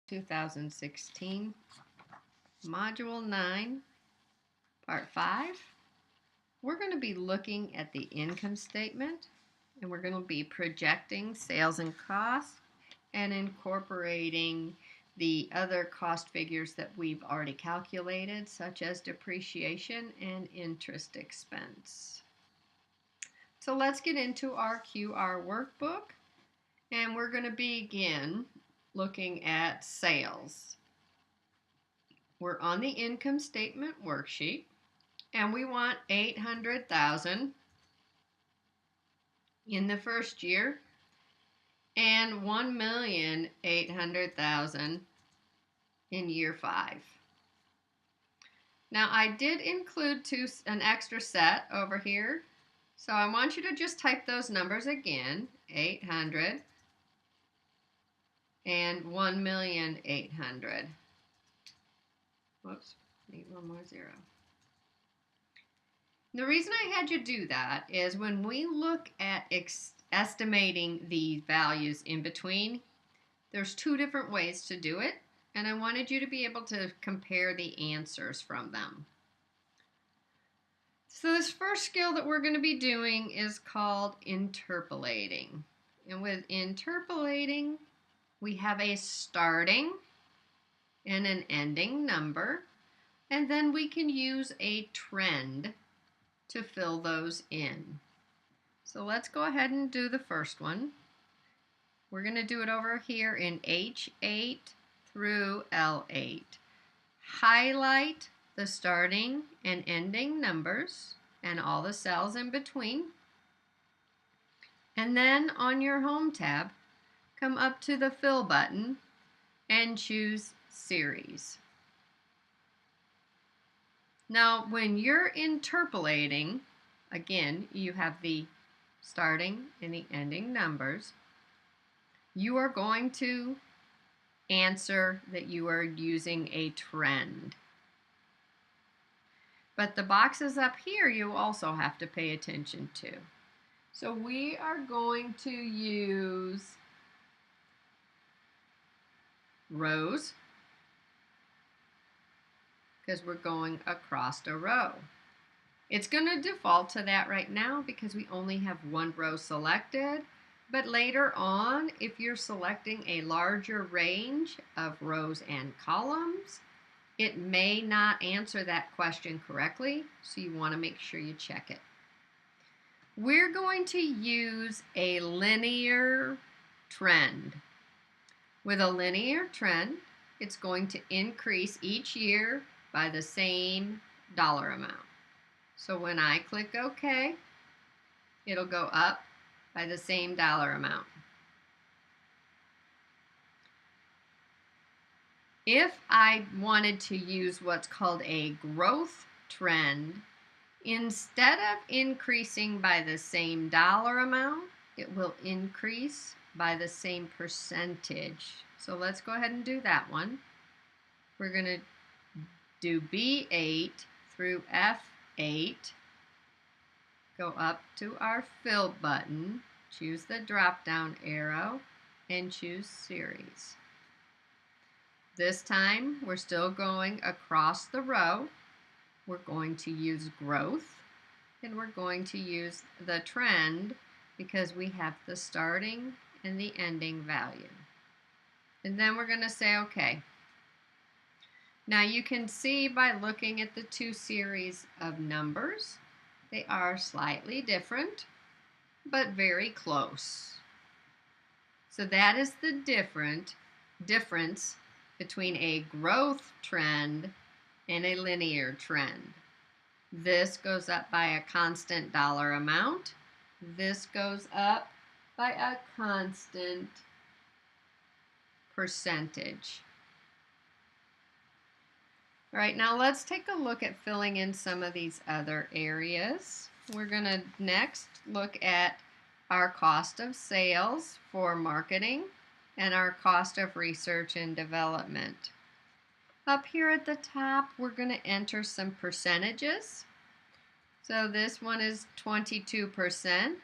2016, Module 9, Part 5. We're going to be looking at the income statement, and we're going to be projecting sales and costs and incorporating the other cost figures that we've already calculated, such as depreciation and interest expense. So let's get into our QR workbook, and we're going to begin looking at sales. We're on the income statement worksheet, and we want $800,000 in the first year and $1,800,000 in year 5. Now I did include an extra set over here, so I want you to just type those numbers again, 800 and 1,800,000. Whoops, need one more zero. The reason I had you do that is when we look at estimating the values in between, there's 2 different ways to do it, and I wanted you to be able to compare the answers from them. So this first skill that we're going to be doing is called interpolating. And with interpolating, we have a starting and an ending number, and then we can use a trend to fill those in. So let's go ahead and do the first one. We're going to do it over here in H8 through L8. Highlight the starting and ending numbers and all the cells in between. And then on your Home tab, come up to the Fill button and choose Series. Now, when you're interpolating, again, you have the starting and the ending numbers. You are going to answer that you are using a trend. But the boxes up here you also have to pay attention to. So we are going to use rows because we're going across a row. It's going to default to that right now because we only have one row selected, but later on, if you're selecting a larger range of rows and columns, it may not answer that question correctly, so you want to make sure you check it. We're going to use a linear trend. With a linear trend, it's going to increase each year by the same dollar amount. So when I click OK, it'll go up by the same dollar amount. If I wanted to use what's called a growth trend, instead of increasing by the same dollar amount, it will increase by the same percentage. So let's go ahead and do that one. We're going to do B8 through F8, go up to our Fill button, choose the drop down arrow, and choose Series. This time we're still going across the row. We're going to use growth, and we're going to use the trend because we have the starting and the ending value. And then we're going to say OK. Now you can see by looking at the 2 series of numbers, they are slightly different, but very close. So that is the difference between a growth trend and a linear trend. This goes up by a constant dollar amount. This goes up by a constant percentage. All right, now let's take a look at filling in some of these other areas. We're going to next look at our cost of sales for marketing and our cost of research and development. Up here at the top, we're going to enter some percentages. So this one is 22%.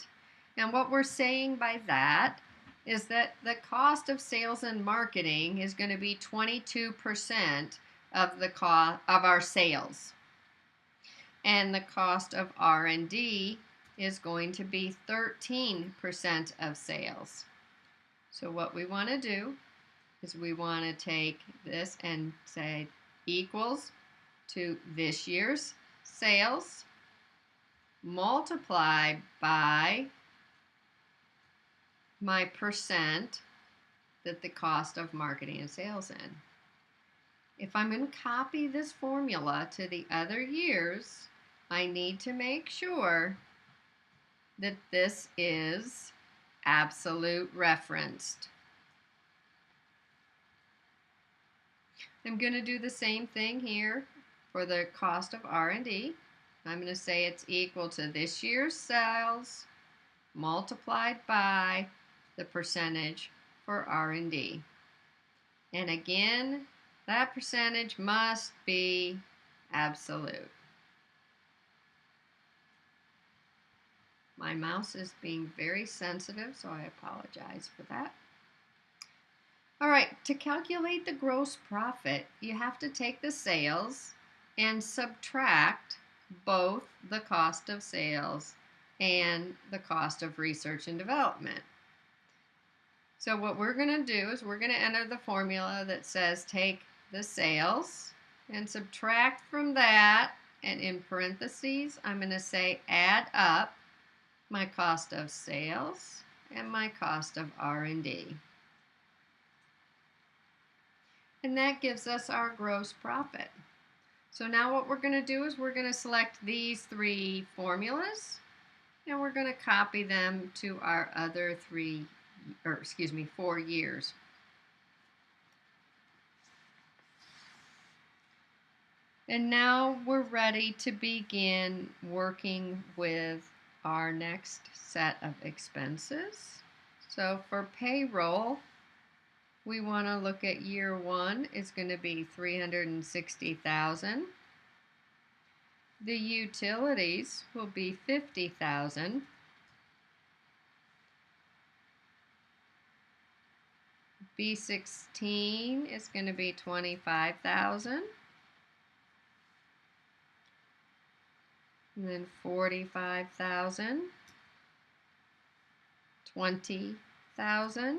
And what we're saying by that is that the cost of sales and marketing is going to be 22% of the cost of our sales. And the cost of R&D is going to be 13% of sales. So what we want to do is we want to take this and say equals to this year's sales multiplied by my percent that the cost of marketing and sales in. If I'm going to copy this formula to the other years, I need to make sure that this is absolute referenced. I'm going to do the same thing here for the cost of R&D. I'm going to say it's equal to this year's sales multiplied by the percentage for R&D. And again, that percentage must be absolute. My mouse is being very sensitive, so I apologize for that. All right, to calculate the gross profit, you have to take the sales and subtract both the cost of sales and the cost of research and development. So what we're going to do is we're going to enter the formula that says take the sales and subtract from that, and in parentheses I'm going to say add up my cost of sales and my cost of R&D. And that gives us our gross profit. So now what we're going to do is we're going to select these three formulas and we're going to copy them to our other 4 years. And now we're ready to begin working with our next set of expenses. So for payroll, we want to look at year 1 is going to be $360,000. The utilities will be $50,000. B16 is going to be $25,000. And then $45,000, $20,000.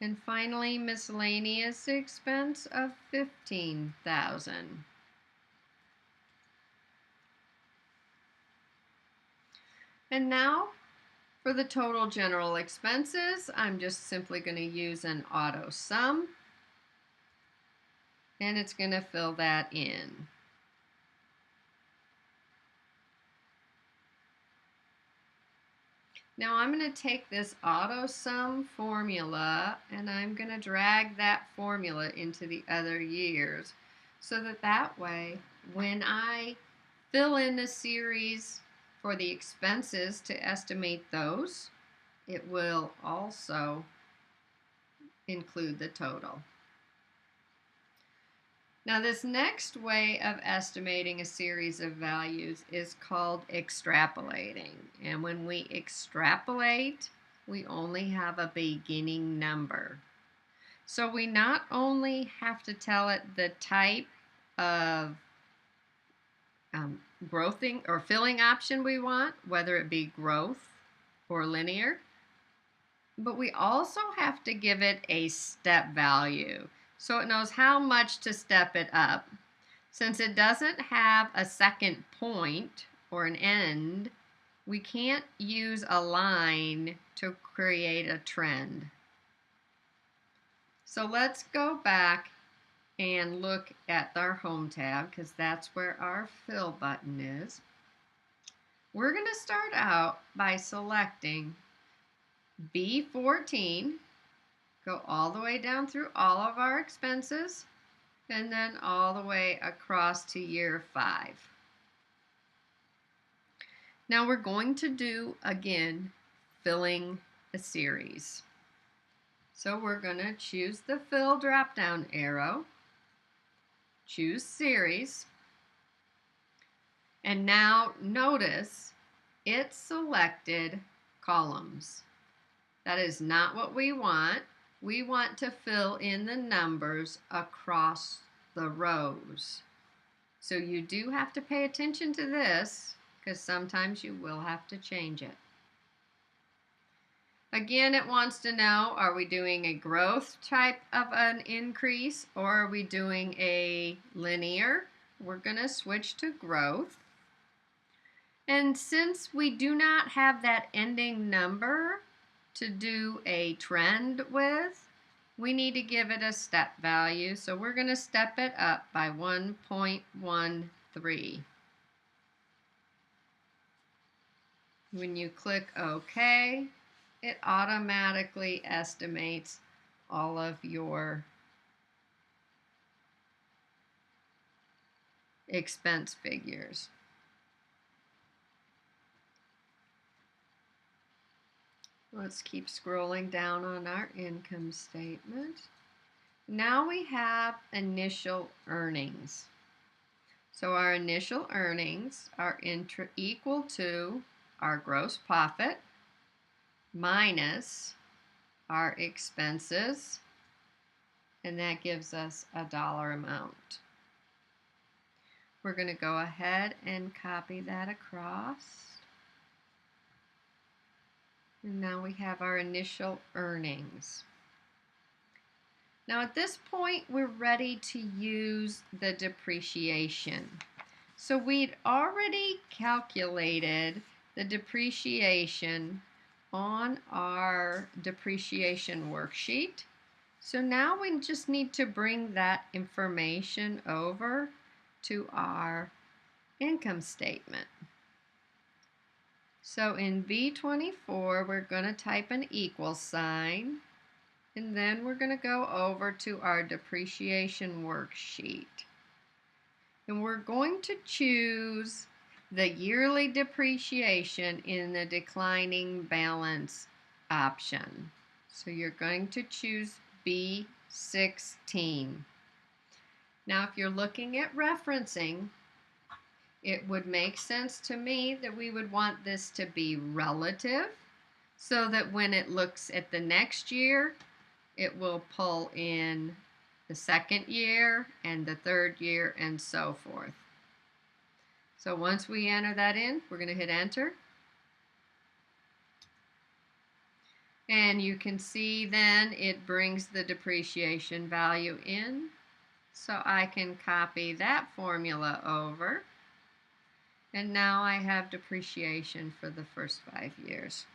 And finally, miscellaneous expense of $15,000. And now for the total general expenses, I'm just simply going to use an auto sum, and it's going to fill that in. Now I'm going to take this auto sum formula and I'm going to drag that formula into the other years so that way when I fill in a series for the expenses to estimate those, it will also include the total. Now this next way of estimating a series of values is called extrapolating. And when we extrapolate, we only have a beginning number. So we not only have to tell it the type of growthing or filling option we want, whether it be growth or linear, but we also have to give it a step value so it knows how much to step it up. Since it doesn't have a second point or an end, we can't use a line to create a trend. So let's go back and look at our Home tab because that's where our Fill button is. We're going to start out by selecting B14, go all the way down through all of our expenses, and then all the way across to year 5. Now we're going to do, again, filling a series. So we're going to choose the Fill drop-down arrow, choose Series, and now notice it selected columns. That is not what we want. We want to fill in the numbers across the rows. So you do have to pay attention to this because sometimes you will have to change it. Again, it wants to know, are we doing a growth type of an increase or are we doing a linear? We're going to switch to growth. And since we do not have that ending number to do a trend with, we need to give it a step value. So we're going to step it up by 1.13. When you click OK, it automatically estimates all of your expense figures. Let's keep scrolling down on our income statement. Now we have initial earnings. So our initial earnings are equal to our gross profit minus our expenses, and that gives us a dollar amount. We're going to go ahead and copy that across. And now we have our initial earnings. Now at this point, we're ready to use the depreciation. So we'd already calculated the depreciation on our depreciation worksheet. So now we just need to bring that information over to our income statement. So in B24, we're going to type an equal sign, and then we're going to go over to our depreciation worksheet. And we're going to choose the yearly depreciation in the declining balance option. So you're going to choose B16. Now if you're looking at referencing, it would make sense to me that we would want this to be relative so that when it looks at the next year, it will pull in the second year and the third year and so forth. So once we enter that in, we're going to hit enter. And you can see then it brings the depreciation value in. So I can copy that formula over. And now I have depreciation for the first 5 years.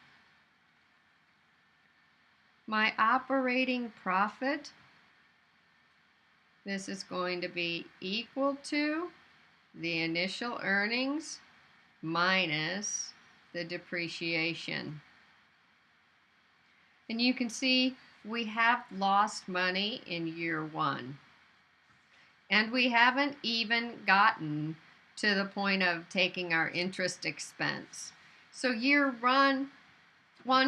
My operating profit, this is going to be equal to the initial earnings minus the depreciation. And you can see we have lost money in year 1. And we haven't even gotten to the point of taking our interest expense. So year one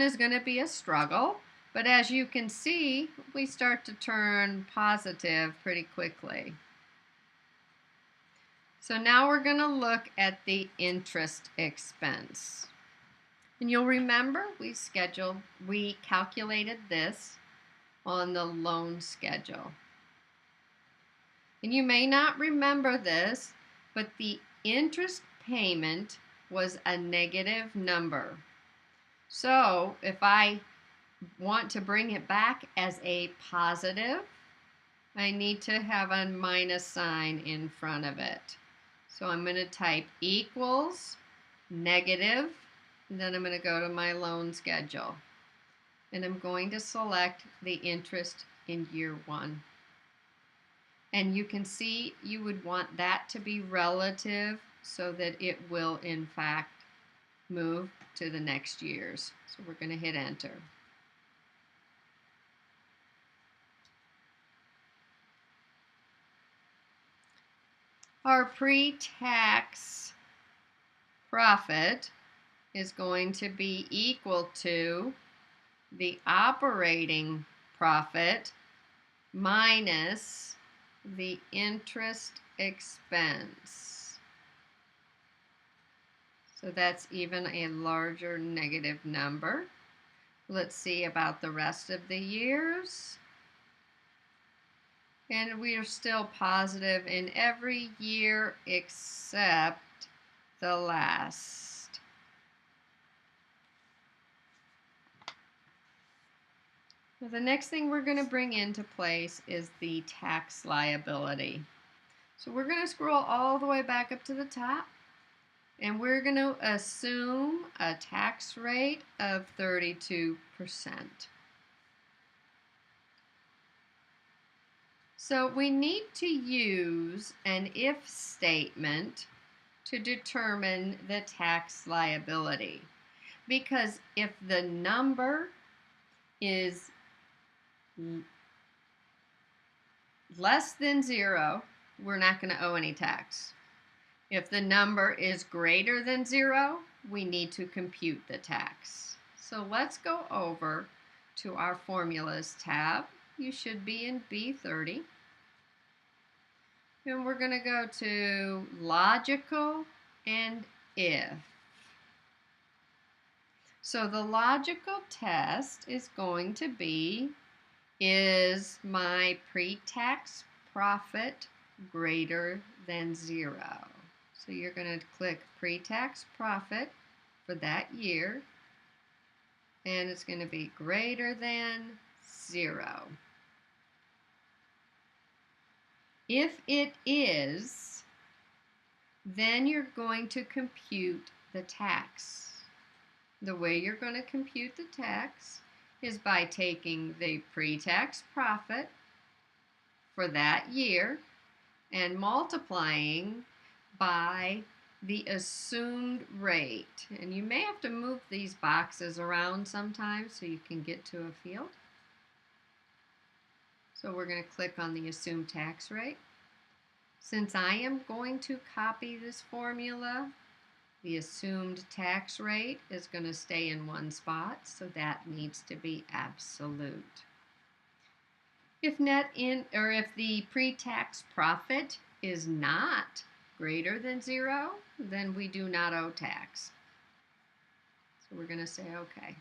is going to be a struggle, but as you can see, we start to turn positive pretty quickly. So now we're going to look at the interest expense. And you'll remember we calculated this on the loan schedule. And you may not remember this, but the interest payment was a negative number. So if I want to bring it back as a positive, I need to have a minus sign in front of it. So I'm going to type equals negative, and then I'm going to go to my loan schedule. And I'm going to select the interest in year 1. And you can see you would want that to be relative so that it will in fact move to the next years. So we're going to hit enter. Our pre-tax profit is going to be equal to the operating profit minus the interest expense. So that's even a larger negative number. Let's see about the rest of the years. And we are still positive in every year except the last. Well, the next thing we're going to bring into place is the tax liability. So we're going to scroll all the way back up to the top, and we're going to assume a tax rate of 32%. So we need to use an if statement to determine the tax liability, because if the number is less than 0, we're not going to owe any tax. If the number is greater than 0, we need to compute the tax. So let's go over to our Formulas tab. You should be in B30. And we're going to go to Logical and If. So the logical test is going to be, is my pre-tax profit greater than 0? So you're going to click pre-tax profit for that year, and it's going to be greater than 0. If it is, then you're going to compute the tax. The way you're going to compute the tax is by taking the pre-tax profit for that year and multiplying by the assumed rate. And you may have to move these boxes around sometimes so you can get to a field. So we're going to click on the assumed tax rate. Since I am going to copy this formula, the assumed tax rate is going to stay in one spot, so that needs to be absolute. If if the pre-tax profit is not greater than 0, then we do not owe tax. So we're going to say okay.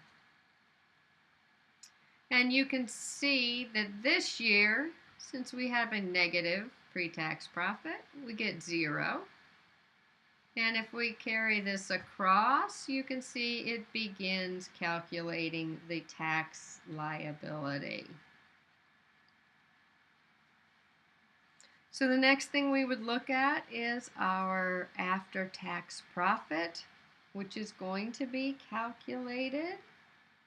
And you can see that this year, since we have a negative pre-tax profit, we get 0. And if we carry this across, you can see it begins calculating the tax liability. So the next thing we would look at is our after-tax profit, which is going to be calculated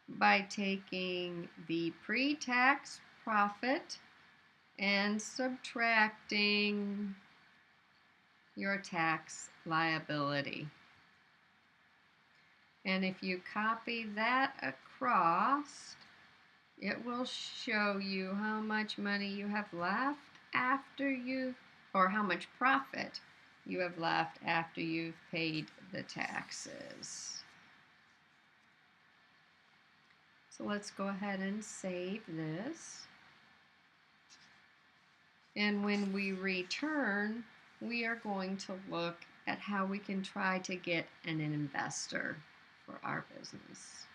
by taking the pre-tax profit and subtracting your tax liability. And if you copy that across, it will show you how much money you have left after or how much profit you have left after you've paid the taxes. So let's go ahead and save this. And when we return, we are going to look at how we can try to get an investor for our business.